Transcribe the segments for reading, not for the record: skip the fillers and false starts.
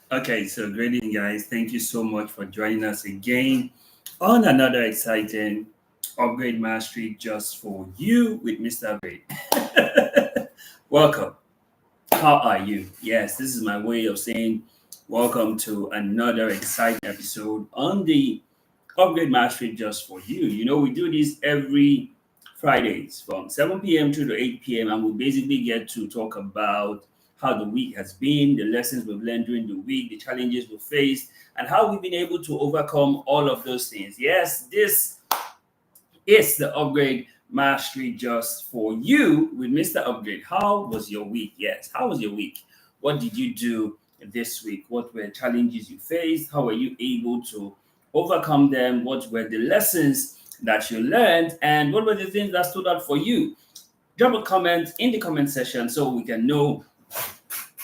Okay, so greeting, guys. Thank you so much for joining us again on another exciting Upgrade Mastery just for you with Mr. Upgrade. Welcome. How are you? Yes, this is my way of saying welcome to another exciting episode on the Upgrade Mastery just for you. We do this every Fridays from 7 p.m. to 8 p.m. and we basically get to talk about how the week has been, the lessons we've learned during the week, the challenges we faced, and how we've been able to overcome all of those things. Yes, this is the Upgrade Mastery just for you with Mr. Upgrade. How was your week? Yes, how was your week? What did you do this week? What were challenges you faced? How were you able to overcome them? What were the lessons that you learned? And what were the things that stood out for you? Drop a comment in the comment section so we can know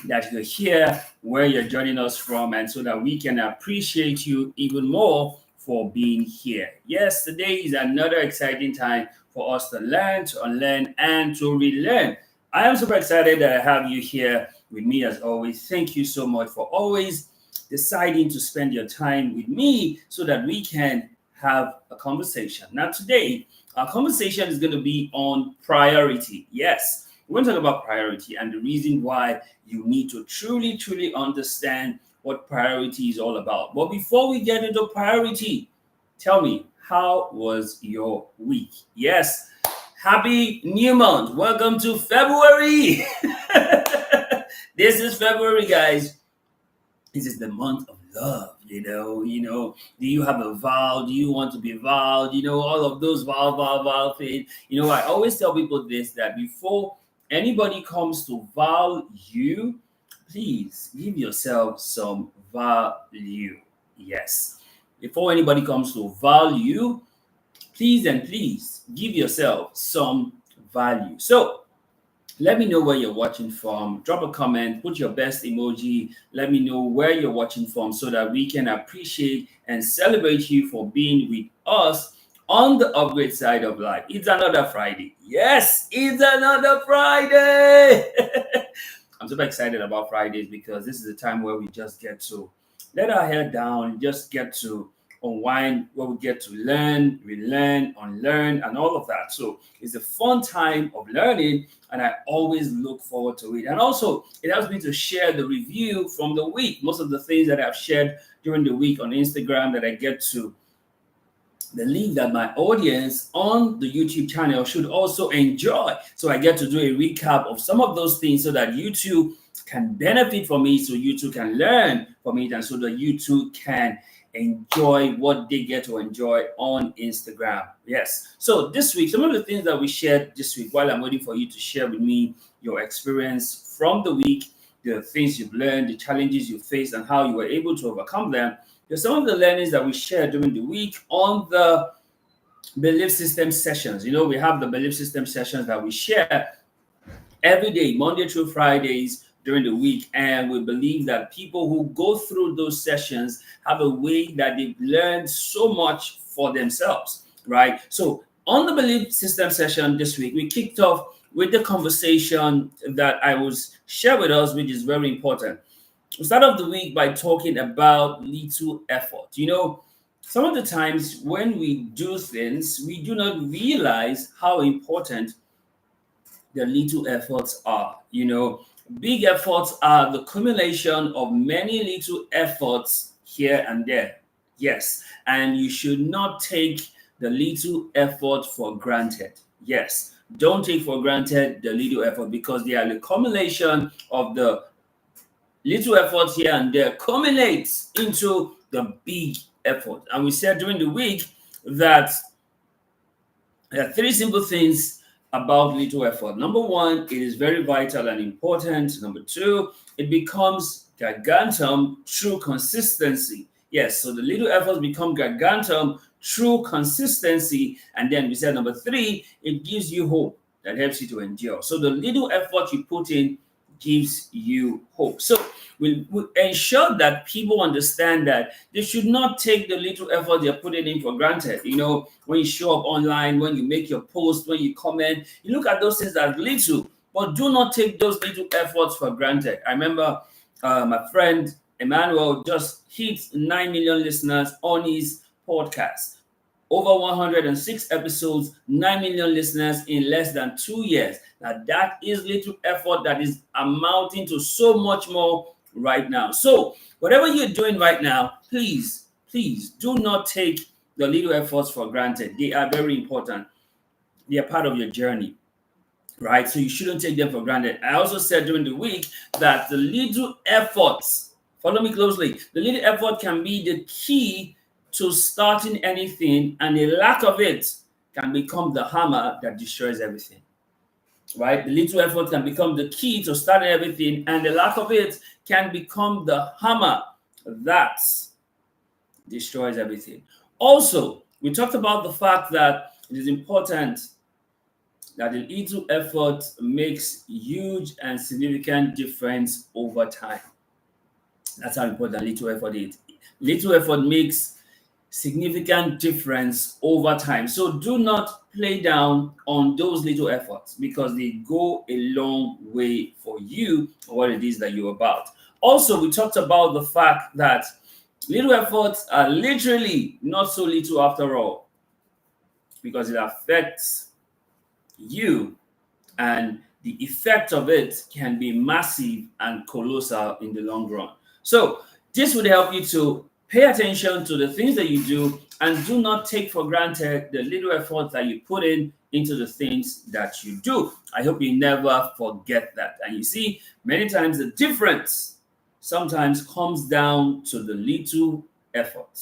that you're here, where you're joining us from, and so that we can appreciate you even more for being here. Yes, today is another exciting time for us to learn, to unlearn, and to relearn. I am super excited that I have you here with me as always. Thank you so much for always deciding to spend your time with me so that we can have a conversation. Now, today, our conversation is going to be on priority. Yes, we're going to talk about priority and the reason why you need to truly, truly understand what priority is all about. But before we get into priority, tell me, how was your week? Yes, happy new month. Welcome to February. This is February, guys. This is the month of love. Do you have a vow? Do you want to be vowed? All of those vow things. I always tell people this, that before anybody comes to vow you, please give yourself some value. Yes. Before anybody comes to value, please and please give yourself some value. So let me know where you're watching from. Drop a comment, put your best emoji. Let me know where you're watching from so that we can appreciate and celebrate you for being with us on the upgrade side of life. It's another Friday. Yes, it's another Friday. I'm super excited about Fridays because this is a time where we just get to let our hair down, just get to unwind, where we get to learn, relearn, unlearn, and all of that. So it's a fun time of learning, and I always look forward to it. And also, it helps me to share the review from the week. Most of the things that I've shared during the week on Instagram that I get to believe that my audience on the YouTube channel should also enjoy. So I get to do a recap of some of those things so that you too can benefit from it, so you too can learn from it, and so that you too can enjoy what they get to enjoy on Instagram. Yes. So this week, some of the things that we shared this week, while I'm waiting for you to share with me your experience from the week, the things you've learned, the challenges you faced, and how you were able to overcome them. There's some of the learnings that we shared during the week on the belief system sessions. We have the belief system sessions that we share every day, Monday through Fridays during the week. And we believe that people who go through those sessions have a way that they've learned so much for themselves, right? So on the belief system session this week, we kicked off with the conversation that I was share with us, which is very important. We start off the week by talking about little effort. Some of the times when we do things, we do not realize how important the little efforts are. Big efforts are the accumulation of many little efforts here and there. Yes, and you should not take the little effort for granted. Yes, don't take for granted the little effort because they are the accumulation of the little efforts here and there culminates into the big effort. And we said during the week that there are three simple things about little effort. Number one, it is very vital and important. Number two, it becomes gigantum through consistency. Yes, so the little efforts become gigantum through consistency. And then we said number three, it gives you hope that helps you to endure. So the little effort you put in gives you hope. So we ensure that people understand that they should not take the little effort they're putting in for granted. When you show up online, when you make your post, when you comment, you look at those things as little, but do not take those little efforts for granted. I remember my friend Emmanuel just hit 9 million listeners on his podcast. Over 106 episodes, 9 million listeners in less than 2 years. Now, that is little effort that is amounting to so much more right now. So, whatever you're doing right now, please, please do not take the little efforts for granted. They are very important, they are part of your journey, right? So, you shouldn't take them for granted. I also said during the week that the little efforts, follow me closely, the little effort can be the key to starting anything, and a lack of it can become the hammer that destroys everything. Right? The little effort can become the key to starting everything, and the lack of it can become the hammer that destroys everything. Also, we talked about the fact that it is important that the little effort makes huge and significant difference over time. That's how important little effort is. Little effort makes significant difference over time. So do not play down on those little efforts because they go a long way for you or what it is that you're about. Also, we talked about the fact that little efforts are literally not so little after all because it affects you, and the effect of it can be massive and colossal in the long run. So this would help you to pay attention to the things that you do and do not take for granted the little effort that you put in into the things that you do. I hope you never forget that. And you see, many times the difference sometimes comes down to the little effort.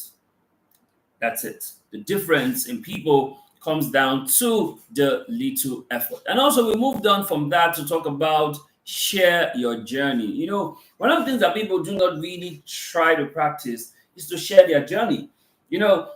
That's it. The difference in people comes down to the little effort. And also, we moved on from that to talk about share your journey. You know, one of the things that people do not really try to practice is to share their journey. You know,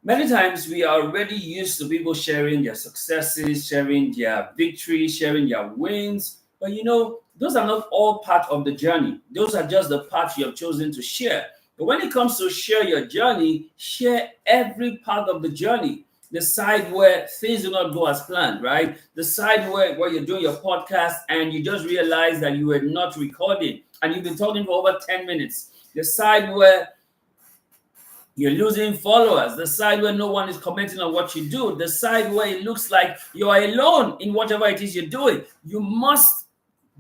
many times we are already used to people sharing their successes, sharing their victories, sharing their wins. But you know, those are not all part of the journey. Those are just the parts you have chosen to share. But when it comes to share your journey, share every part of the journey. The side where things do not go as planned, right? The side where you're doing your podcast and you just realize that you were not recording and you've been talking for over 10 minutes. The side where you're losing followers, the side where no one is commenting on what you do, the side where it looks like you are alone in whatever it is you're doing. You must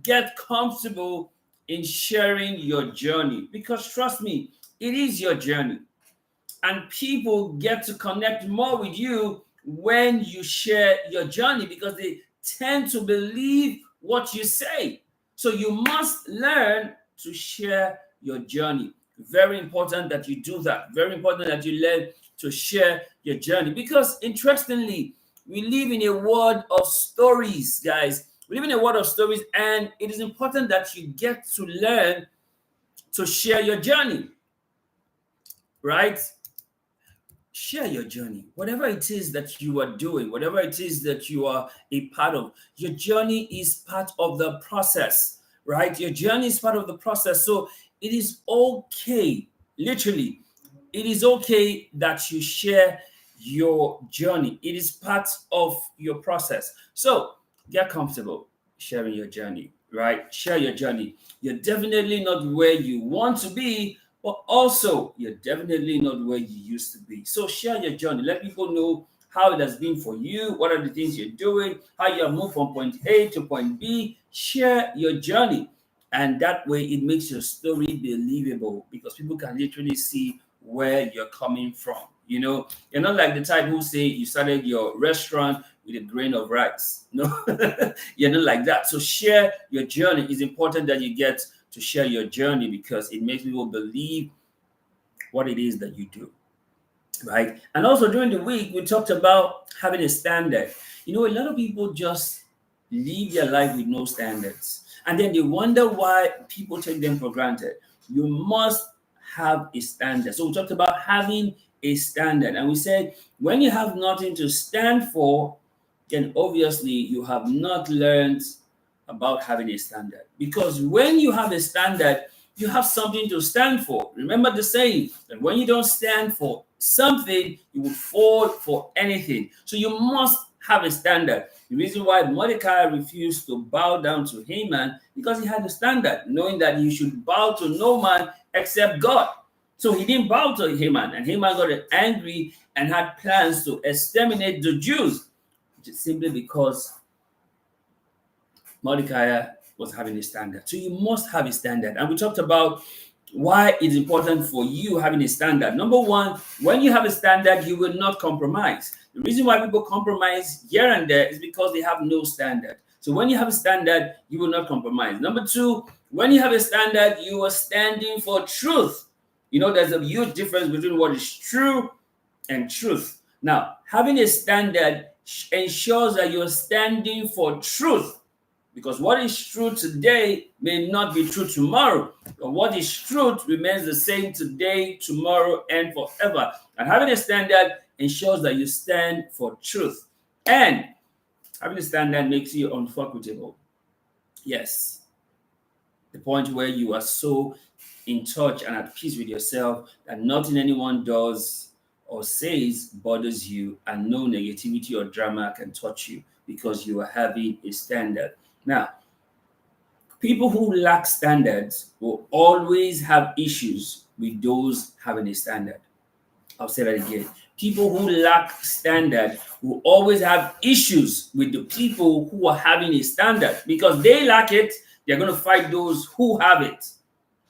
get comfortable in sharing your journey because trust me, it is your journey. And people get to connect more with you when you share your journey because they tend to believe what you say. So you must learn to share your journey. Very important that you do that. Very important that you learn to share your journey because interestingly, we live in a world of stories, guys. We live in a world of stories, and it is important that you get to learn to share your journey, right? Share your journey. Whatever it is that you are doing, whatever it is that you are a part of, your journey is part of the process, right? Your journey is part of the process. So it is okay, literally, it is okay that you share your journey. It is part of your process. So get comfortable sharing your journey, right? Share your journey. You're definitely not where you want to be, but also you're definitely not where you used to be. So share your journey. Let people know how it has been for you, what are the things you're doing, how you have moved from point A to point B. Share your journey. And that way it makes your story believable because people can literally see where you're coming from. You know, you're not like the type who say you started your restaurant with a grain of rice. No, you're not like that. So share your journey. It's important that you get to share your journey because it makes people believe what it is that you do, right? And also during the week, we talked about having a standard. You know, a lot of people just live their life with no standards, and then they wonder why people take them for granted. You must have a standard. So we talked about having a standard, and we said when you have nothing to stand for, then obviously you have not learned about having a standard. Because when you have a standard, you have something to stand for. Remember the saying that when you don't stand for something, you will fall for anything. So you must have a standard. The reason why Mordecai refused to bow down to Haman, because he had a standard, knowing that he should bow to no man except God. So he didn't bow to Haman, and Haman got angry and had plans to exterminate the Jews, simply because Mordecai was having a standard. So you must have a standard. And we talked about why it's important for you having a standard. Number one, when you have a standard, you will not compromise. The reason why people compromise here and there is because they have no standard. So when you have a standard, you will not compromise. Number two, when you have a standard, you are standing for truth. You know, there's a huge difference between what is true and truth. Now, having a standard ensures that you're standing for truth. Because what is true today may not be true tomorrow. But what is truth remains the same today, tomorrow, and forever. And having a standard ensures that you stand for truth. And having a standard makes you unfuckable. Yes. The point where you are so in touch and at peace with yourself that nothing anyone does or says bothers you, and no negativity or drama can touch you because you are having a standard. Now, people who lack standards will always have issues with those having a standard. I'll say that again. People who lack standard will always have issues with the people who are having a standard, because they lack it. They're going to fight those who have it,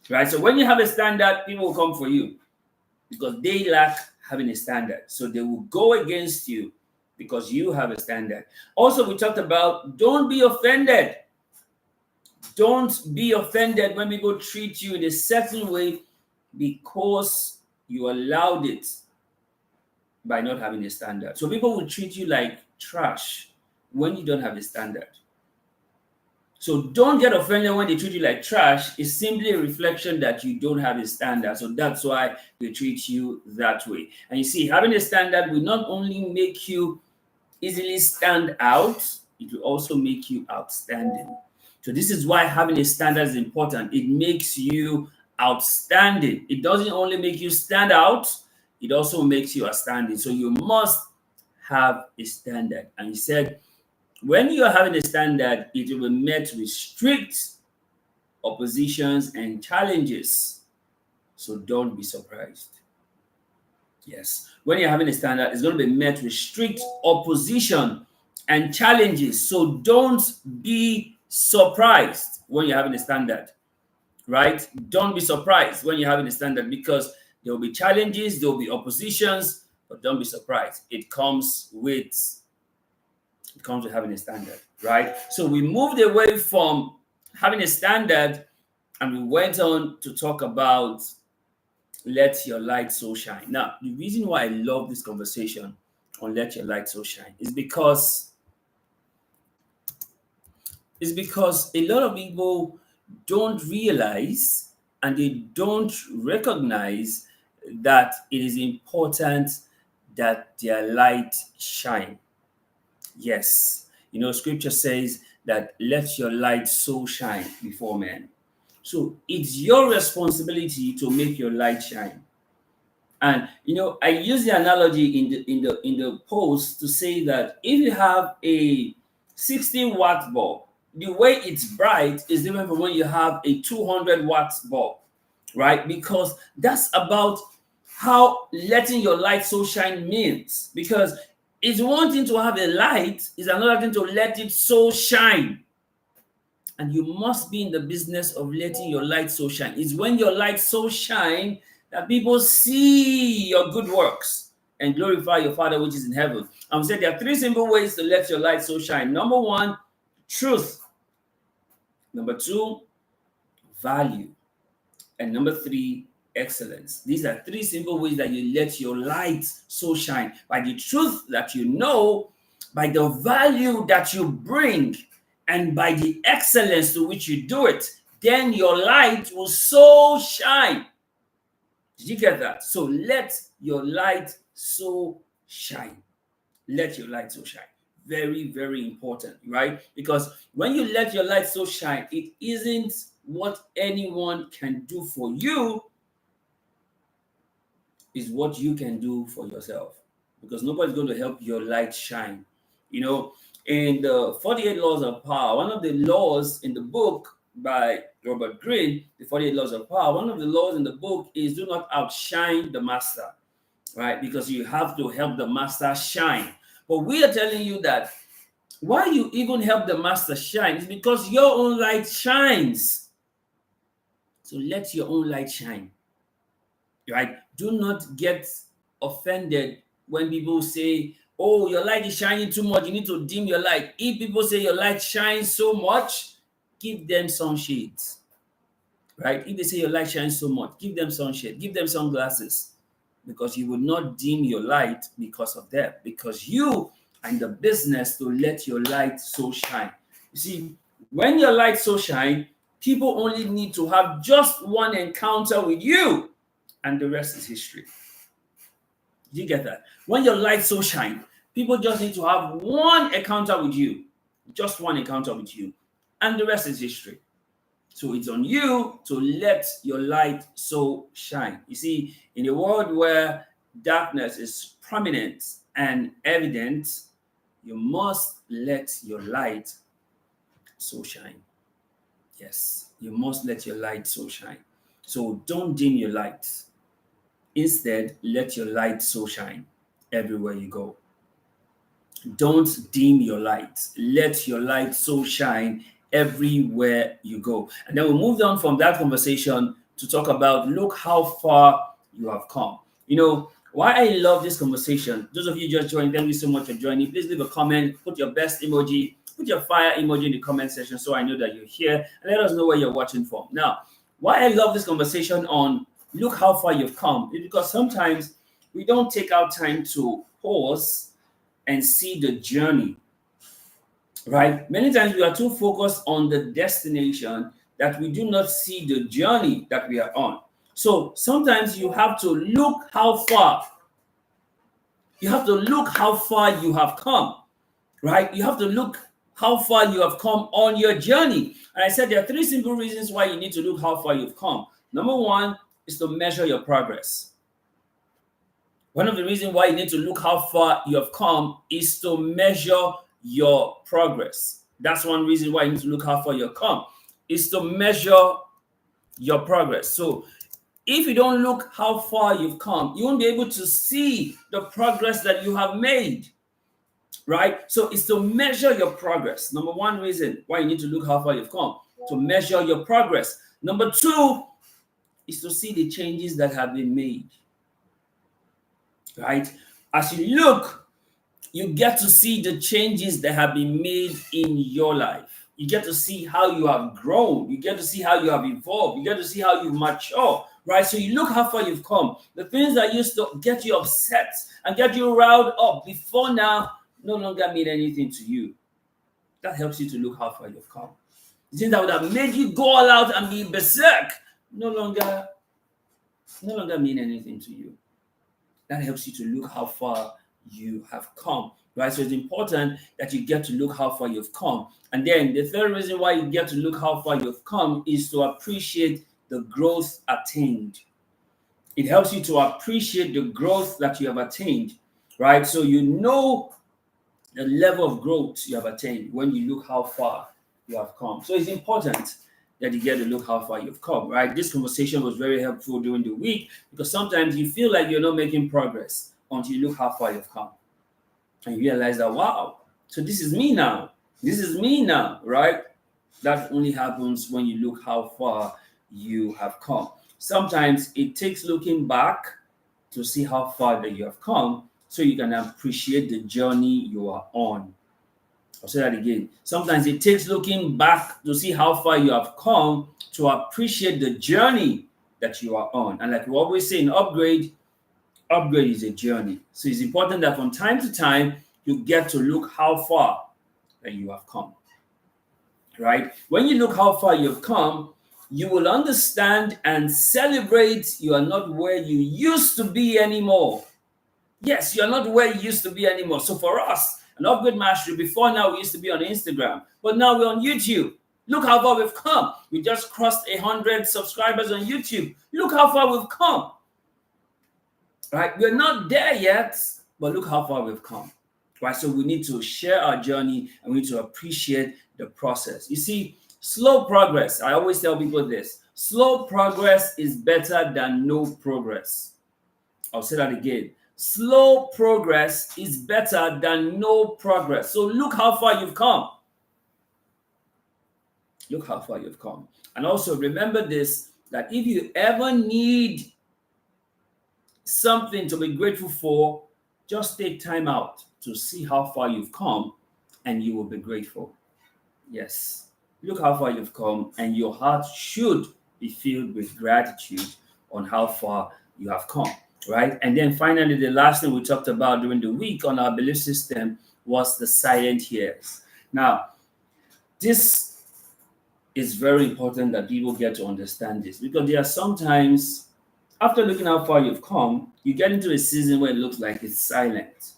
right? So when you have a standard, people will come for you because they lack having a standard. So they will go against you because you have a standard. Also, we talked about don't be offended. Don't be offended when people treat you in a certain way because you allowed it by not having a standard. So people will treat you like trash when you don't have a standard. So don't get offended when they treat you like trash. It's simply a reflection that you don't have a standard. So that's why they treat you that way. And you see, having a standard will not only make you easily stand out, it will also make you outstanding. So this is why having a standard is important. It makes you outstanding. It doesn't only make you stand out, it also makes you outstanding. So you must have a standard. And he said, when you are having a standard, it will be met with strict oppositions and challenges. So don't be surprised. Yes. When you're having a standard, it's going to be met with strict opposition and challenges. So don't be surprised when you're having a standard, right? Don't be surprised when you're having a standard, because there will be challenges, there will be oppositions, but don't be surprised. It comes with having a standard, right? So we moved away from having a standard and we went on to talk about let your light so shine. Now, the reason why I love this conversation on let your light so shine is because a lot of people don't realize and they don't recognize that it is important that their light shine. Yes, you know, scripture says that let your light so shine before men. So it's your responsibility to make your light shine. And you know, I use the analogy in the post to say that if you have a 60-watt bulb, the way it's bright is different from when you have a 200-watt bulb, right? Because that's about how letting your light so shine means. Because it's one thing to have a light, it's another thing to let it so shine. And you must be in the business of letting your light so shine. It's when your light so shine that people see your good works and glorify your Father which is in heaven. I'm saying there are three simple ways to let your light so shine. Number one, truth. Number two, value. And number three, excellence. These are three simple ways that you let your light so shine. By the truth that you know, by the value that you bring, and by the excellence to which you do it, then your light will so shine. Did you get that? So let your light so shine. Let your light so shine. Very, very important, right? Because when you let your light so shine, it isn't what anyone can do for you, is what you can do for yourself. Because nobody's going to help your light shine. In the 48 Laws of Power, one of the laws in the book by Robert Greene, the 48 Laws of Power, one of the laws in the book is do not outshine the master, right? Because you have to help the master shine. But we are telling you that why you even help the master shine is because your own light shines. So let your own light shine, right? Do not get offended when people say, oh, your light is shining too much, you need to dim your light. If people say your light shines so much, give them sunshades, right? If they say your light shines so much, give them sunshade, give them sunglasses, because you will not dim your light because of that, because you are in the business to let your light so shine. You see, when your light so shine, people only need to have just one encounter with you, and the rest is history. You get that? When your light so shine, people just need to have one encounter with you, just one encounter with you, and the rest is history. So it's on you to let your light so shine. You see, in a world where darkness is prominent and evident, you must let your light so shine. Yes, you must let your light so shine. So don't dim your light. Instead, let your light so shine everywhere you go. Don't dim your light. Let your light so shine everywhere you go. And then we moved on from that conversation to talk about look how far you have come. Why I love this conversation, those of you just joined, thank you so much for joining. Please leave a comment, put your best emoji, put your fire emoji in the comment section so I know that you're here, and let us know where you're watching from. Now, why I love this conversation on look how far you've come is because sometimes we don't take our time to pause and see the journey, right? Many times we are too focused on the destination that we do not see the journey that we are on. So sometimes you have to look how far. You have to look how far you have come, right? You have to look how far you have come on your journey. And I said there are three simple reasons why you need to look how far you've come. Number one is to measure your progress. One of the reasons why you need to look how far you have come is to measure your progress. That's one reason why you need to look how far you've come, is to measure your progress. So if you don't look how far you've come, you won't be able to see the progress that you have made, right? So it's to measure your progress. Number one reason why you need to look how far you've come, to measure your progress. Number two is to see the changes that have been made, right? As you look, you get to see the changes that have been made in your life. You get to see how you have grown. You get to see how you have evolved. You get to see how you mature, right? So you look how far you've come. The things that used to get you upset and get you riled up before now no longer mean anything to you. That helps you to look how far you've come. The things that would have made you go all out and be berserk no longer mean anything to you. That helps you to look how far you have come, right? So it's important that you get to look how far you've come. And then the third reason why you get to look how far you've come is to appreciate the growth attained. It helps you to appreciate the growth that you have attained, right? So you know the level of growth you have attained when you look how far you have come. So it's important that you get to look how far you've come, right? This conversation was very helpful during the week because sometimes you feel like you're not making progress until you look how far you've come. And you realize that, wow, so this is me now. This is me now, right? That only happens when you look how far you have come. Sometimes it takes looking back to see how far that you have come so you can appreciate the journey you are on. I'll say that again. Sometimes it takes looking back to see how far you have come to appreciate the journey that you are on. And like we always say in upgrade is a journey. So it's important that from time to time, you get to look how far that you have come, right? When you look how far you've come, you will understand and celebrate you are not where you used to be anymore. Yes, you're not where you used to be anymore. So for us, an Upgrade Mastery, before now we used to be on Instagram, but now we're on YouTube. Look how far we've come. We just crossed 100 subscribers on YouTube. Look how far we've come. Right? We're not there yet, but look how far we've come. right? So we need to share our journey and we need to appreciate the process. You see, slow progress, I always tell people this: slow progress is better than no progress. I'll say that again. Slow progress is better than no progress. So look how far you've come. Look how far you've come. And also remember this, that if you ever need something to be grateful for, just take time out to see how far you've come and you will be grateful. Yes. Look how far you've come, and your heart should be filled with gratitude on how far you have come, right? And then finally, the last thing we talked about during the week on our belief system was the silent years. Now, this is very important that people get to understand this, because there are sometimes, after looking how far you've come, you get into a season where it looks like it's silent.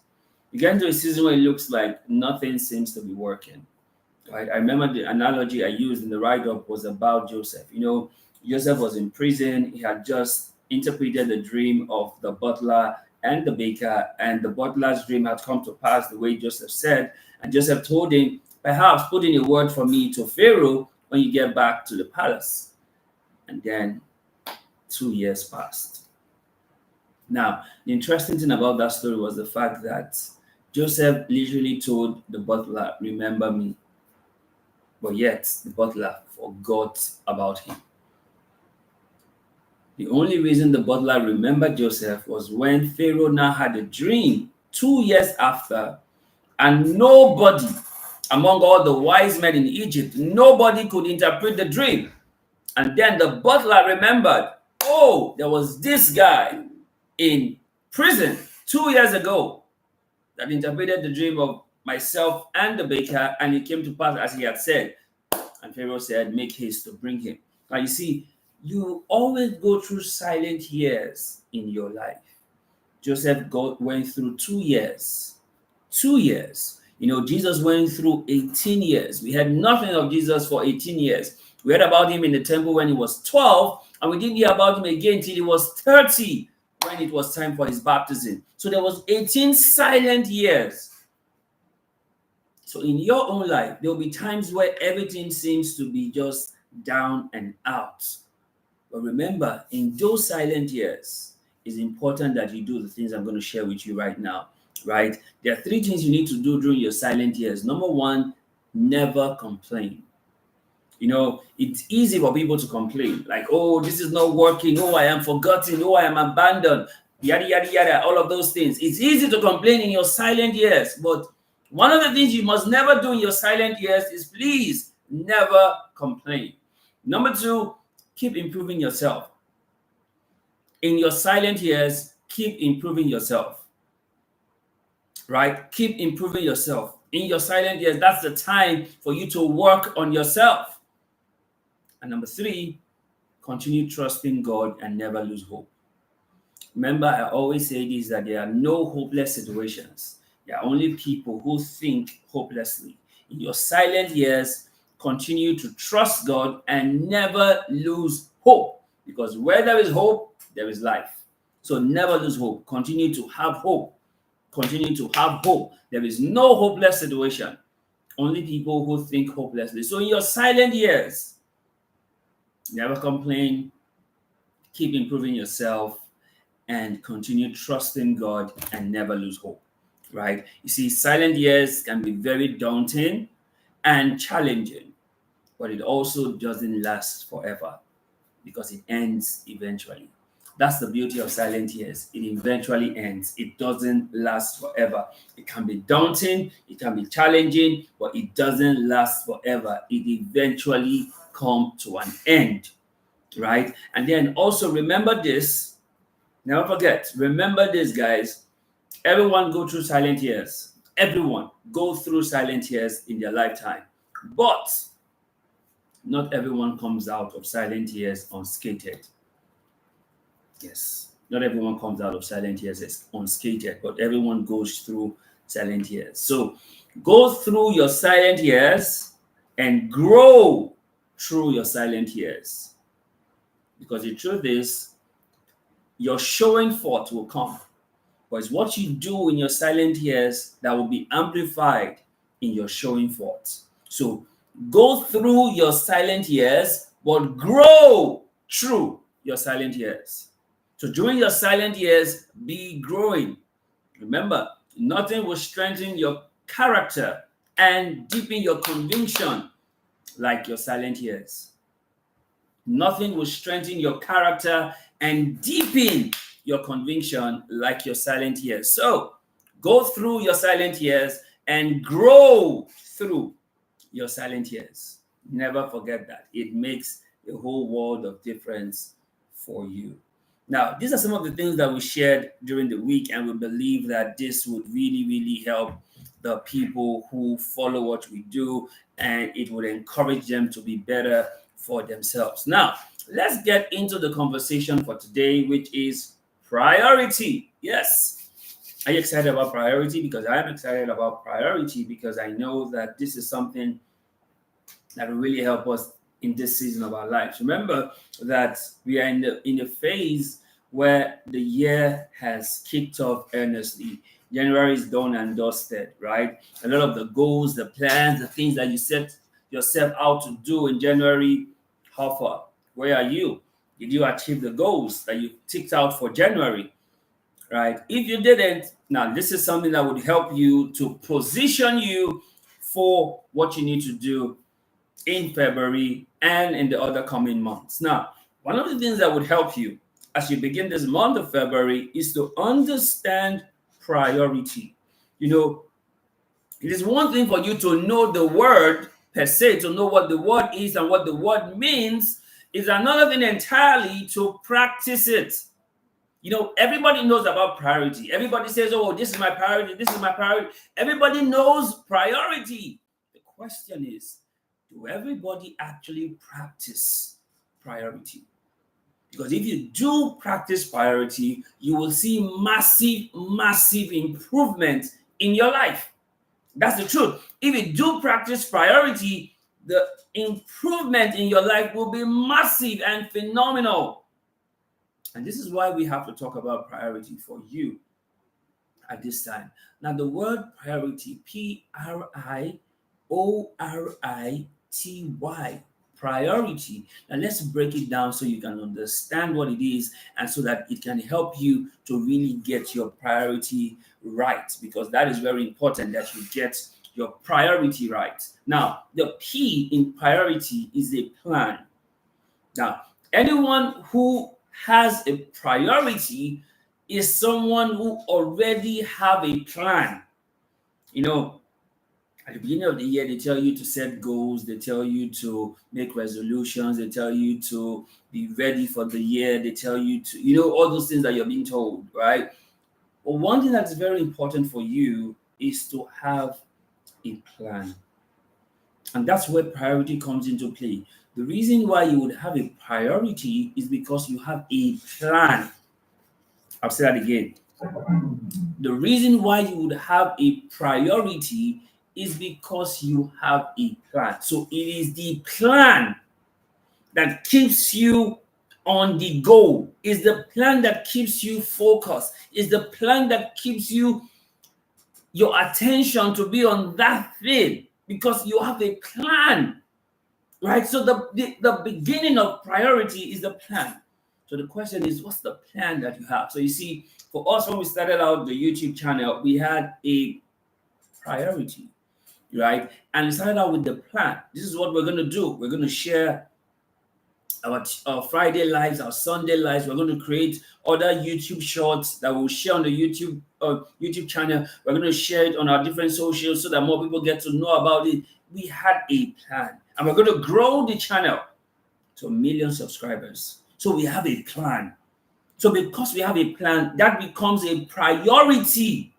You get into a season where it looks like nothing seems to be working. Right? I remember the analogy I used in the write-up was about Joseph. You know, Joseph was in prison. He had just interpreted the dream of the butler and the baker, and the butler's dream had come to pass the way Joseph said. And Joseph told him, perhaps put in a word for me to Pharaoh when you get back to the palace. And then 2 years passed. Now, the interesting thing about that story was the fact that Joseph literally told the butler, remember me. But yet the butler forgot about him. The only reason the butler remembered Joseph was when Pharaoh now had a dream 2 years after, and nobody among all the wise men in Egypt, nobody could interpret the dream. And then the butler remembered, oh, there was this guy in prison 2 years ago that interpreted the dream of myself and the baker, and it came to pass as he had said. And Pharaoh said, make haste to bring him. Now you see, you always go through silent years in your life. Joseph went through 2 years. 2 years. You know, Jesus went through 18 years. We had nothing of Jesus for 18 years. We heard about him in the temple when he was 12, and we didn't hear about him again till he was 30, when it was time for his baptism. So there was 18 silent years. So in your own life, there will be times where everything seems to be just down and out. But remember, in those silent years, it's important that you do the things I'm going to share with you right now, right? There are 3 things you need to do during your silent years. Number 1, never complain. You know, it's easy for people to complain, like, oh, this is not working. Oh, I am forgotten. Oh, I am abandoned. Yada, yada, yada, all of those things. It's easy to complain in your silent years, but one of the things you must never do in your silent years is please never complain. Number 2, keep improving yourself. In your silent years, keep improving yourself. Right? Keep improving yourself. In your silent years, that's the time for you to work on yourself. And number 3, continue trusting God and never lose hope. Remember, I always say this, that there are no hopeless situations. There are only people who think hopelessly. In your silent years, continue to trust God and never lose hope. Because where there is hope, there is life. So never lose hope. Continue to have hope. Continue to have hope. There is no hopeless situation. Only people who think hopelessly. So in your silent years, never complain. Keep improving yourself and continue trusting God and never lose hope. Right? You see, silent years can be very daunting and challenging, but it also doesn't last forever because it ends eventually. That's the beauty of silent years. It eventually ends. It doesn't last forever. It can be daunting, it can be challenging, but it doesn't last forever. It eventually comes to an end, right? And then also remember this, never forget, remember this, guys. Everyone go through silent years. Everyone go through silent years in their lifetime. But not everyone comes out of silent years unscathed. Yes, not everyone comes out of silent years unscathed, but everyone goes through silent years. So go through your silent years and grow through your silent years. Because the truth is, your showing forth will come, but it's what you do in your silent years that will be amplified in your showing forth. So go through your silent years, but grow through your silent years. So during your silent years, be growing. Remember, nothing will strengthen your character and deepen your conviction like your silent years. Nothing will strengthen your character and deepen your conviction like your silent years. So go through your silent years and grow through your silent years. Never forget that. It makes a whole world of difference for you. Now, these are some of the things that we shared during the week, and we believe that this would really, really help the people who follow what we do, and it would encourage them to be better for themselves. Now, let's get into the conversation for today, which is priority. Yes. Are you excited about priority? Because I am excited about priority because I know that this is something that will really help us in this season of our lives. Remember that we are in a phase where the year has kicked off earnestly. January is done and dusted, right? A lot of the goals, the plans, the things that you set yourself out to do in January, how far? Where are you? Did you achieve the goals that you ticked out for January? Right? If you didn't, now this is something that would help you to position you for what you need to do in February and in the other coming months. Now, one of the things that would help you as you begin this month of February is to understand priority. You know, it is one thing for you to know the word per se, to know what the word is and what the word means, is another thing entirely to practice it. You know, everybody knows about priority. Everybody says, oh, this is my priority, this is my priority. Everybody knows priority. The question is, do everybody actually practice priority? Because if you do practice priority, you will see massive, massive improvement in your life. That's the truth. If you do practice priority, the improvement in your life will be massive and phenomenal. And this is why we have to talk about priority for you at this time. Now, the word priority, Priority, priority. Now, let's break it down so you can understand what it is and so that it can help you to really get your priority right, because that is very important that you get your priority right. Now, the P in priority is a plan. Now, anyone who has a priority is someone who already have a plan. You know, at the beginning of the year, they tell you to set goals, they tell you to make resolutions, they tell you to be ready for the year, they tell you to, you know, all those things that you're being told, right? But one thing that's very important for you is to have a plan. And that's where priority comes into play. The reason why you would have a priority is because you have a plan. I'll say that again. The reason why you would have a priority is because you have a plan. So it is the plan that keeps you on the goal. It's the plan that keeps you focused. It's the plan that keeps you your attention to be on that thing because you have a plan, right? So the beginning of priority is the plan. So the question is, what's the plan that you have? So you see, for us, when we started out the YouTube channel, we had a priority, right? And we started out with the plan. This is what we're going to do. We're going to share our Friday lives, our Sunday lives. We're going to create other YouTube shorts that we'll share on the YouTube channel. We're going to share it on our different socials so that more people get to know about it. We had a plan, and we're going to grow the channel to 1 million subscribers. So we have a plan. So because we have a plan, that becomes a priority,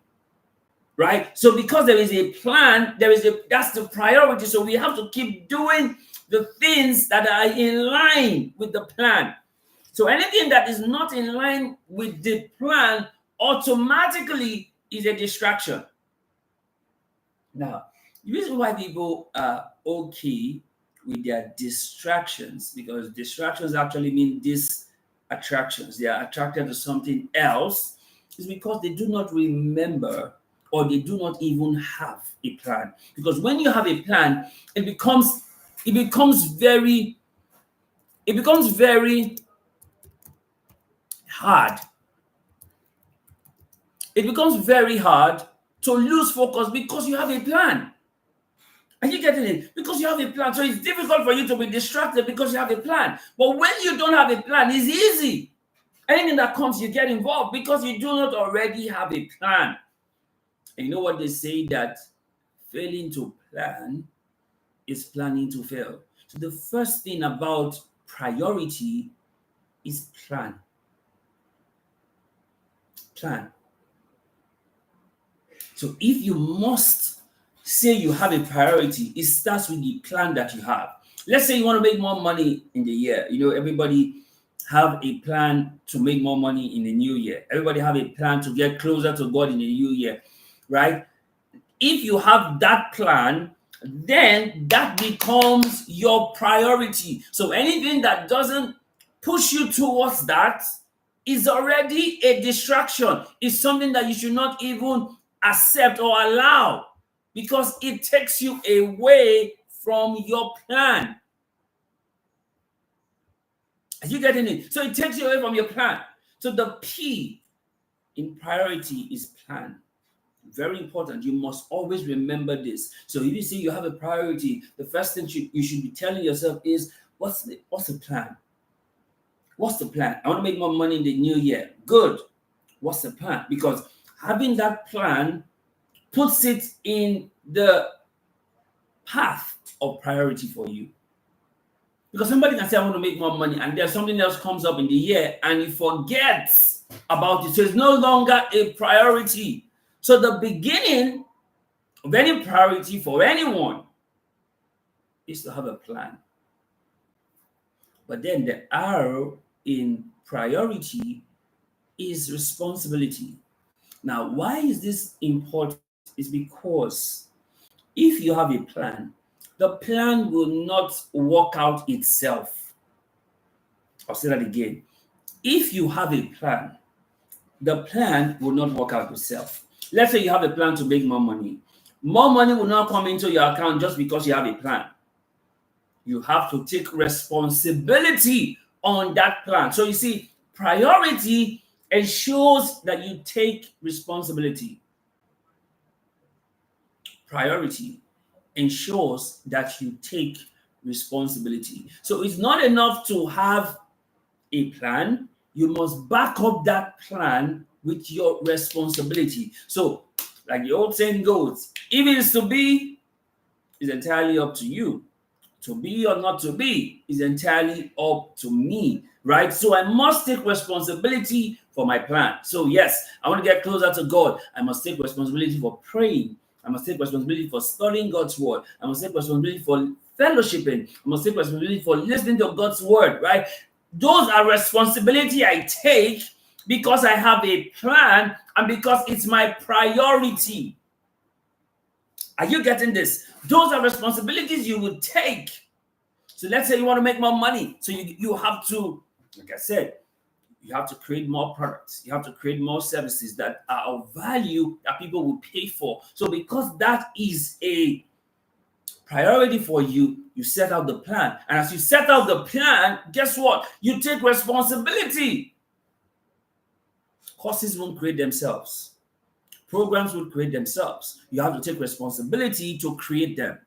right? So because there is a plan, that's the priority. So we have to keep doing the things that are in line with the plan. So anything that is not in line with the plan automatically is a distraction. Now, the reason why people are okay with their distractions, because distractions actually mean attractions. They are attracted to something else, is because they do not remember or they do not even have a plan. Because when you have a plan, it becomes very hard. It becomes very hard to lose focus because you have a plan. Are you getting it? Because you have a plan. So it's difficult for you to be distracted because you have a plan. But when you don't have a plan, it's easy. Anything that comes, you get involved because you do not already have a plan. And you know what they say, that failing to plan is planning to fail. So the first thing about priority is plan. Plan. So if you must say you have a priority, it starts with the plan that you have. Let's say you want to make more money in the year. You know, everybody have a plan to make more money in the new year. Everybody have a plan to get closer to God in the new year, right? If you have that plan, then that becomes your priority. So anything that doesn't push you towards that is already a distraction. It's something that you should not even accept or allow because it takes you away from your plan. Are you getting it? So it takes you away from your plan. So the P in priority is plan. Very important. You must always remember this. So if you see you have a priority, the first thing you should be telling yourself is, what's the plan? What's the plan? I want to make more money in the new year. Good. What's the plan? Because having that plan puts it in the path of priority for you. Because somebody can say, I want to make more money, and there's something else comes up in the year and he forgets about it. So it's no longer a priority. So the beginning of any priority for anyone is to have a plan. But then the R in priority is responsibility. Now, why is this important? It's because if you have a plan, the plan will not work out itself. I'll say that again. If you have a plan, the plan will not work out itself. Let's say you have a plan to make more money. More money will not come into your account just because you have a plan. You have to take responsibility on that plan. So you see, priority ensures that you take responsibility. Priority ensures that you take responsibility. So it's not enough to have a plan. You must back up that plan with your responsibility. So, like the old saying goes, if it is to be, it's entirely up to you. To be or not to be is entirely up to me, right? So I must take responsibility for my plan. So yes, I want to get closer to God. I must take responsibility for praying. I must take responsibility for studying God's word. I must take responsibility for fellowshipping. I must take responsibility for listening to God's word, right? Those are responsibility I take because I have a plan and because it's my priority. Are you getting this? Those are responsibilities you would take. So let's say you want to make more money. So you have to, like I said, you have to create more products. You have to create more services that are of value that people will pay for. So because that is a priority for you, you set out the plan. And as you set out the plan, guess what? You take responsibility. Courses won't create themselves. Programs will create themselves. You have to take responsibility to create them.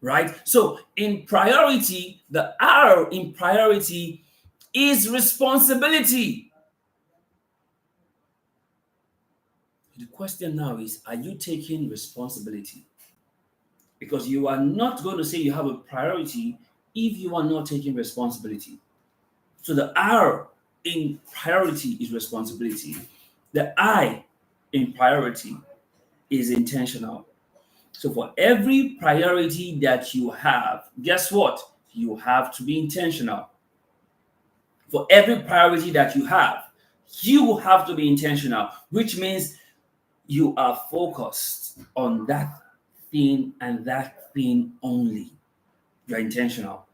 Right? So in priority, the R in priority is responsibility. The question now is, are you taking responsibility? Because you are not going to say you have a priority if you are not taking responsibility. So the R in priority is responsibility. The I in priority is intentional. So for every priority that you have, guess what? You have to be intentional. For every priority that you have to be intentional, which means you are focused on that thing and that thing only. You're intentional.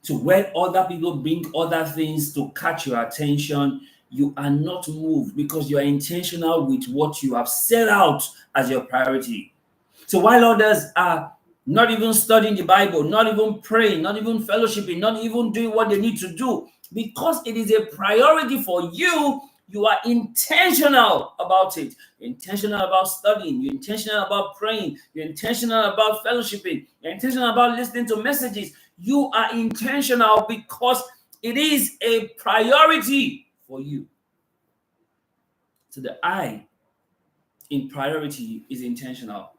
So when other people bring other things to catch your attention, you are not moved because you are intentional with what you have set out as your priority. So while others are not even studying the Bible, not even praying, not even fellowshipping, not even doing what they need to do, because it is a priority for you, you are intentional about it. You're intentional about studying, you're intentional about praying, you're intentional about fellowshipping, you're intentional about listening to messages. You are intentional because it is a priority for you. So the I in priority is intentional.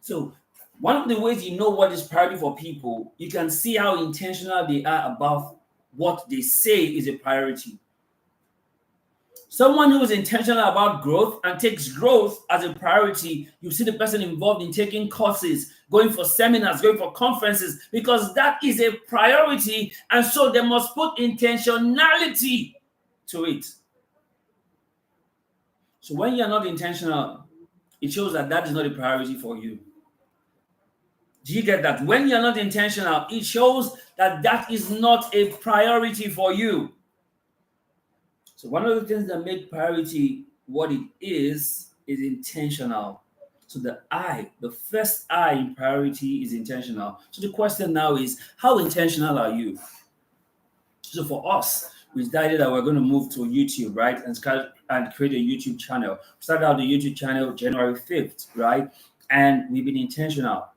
So one of the ways you know what is priority for people, you can see how intentional they are about what they say is a priority. Someone who is intentional about growth and takes growth as a priority, you see the person involved in taking courses, going for seminars, going for conferences, because that is a priority. And so they must put intentionality to it. So when you're not intentional, it shows that that is not a priority for you. Do you get that? When you're not intentional, it shows that that is not a priority for you. So one of the things that make priority what it is intentional. So the first I in priority is intentional. So the question now is, how intentional are you? So for us, we decided that we're going to move to YouTube, right, and create a YouTube channel. We started out the YouTube channel January 5th, right, and we've been intentional.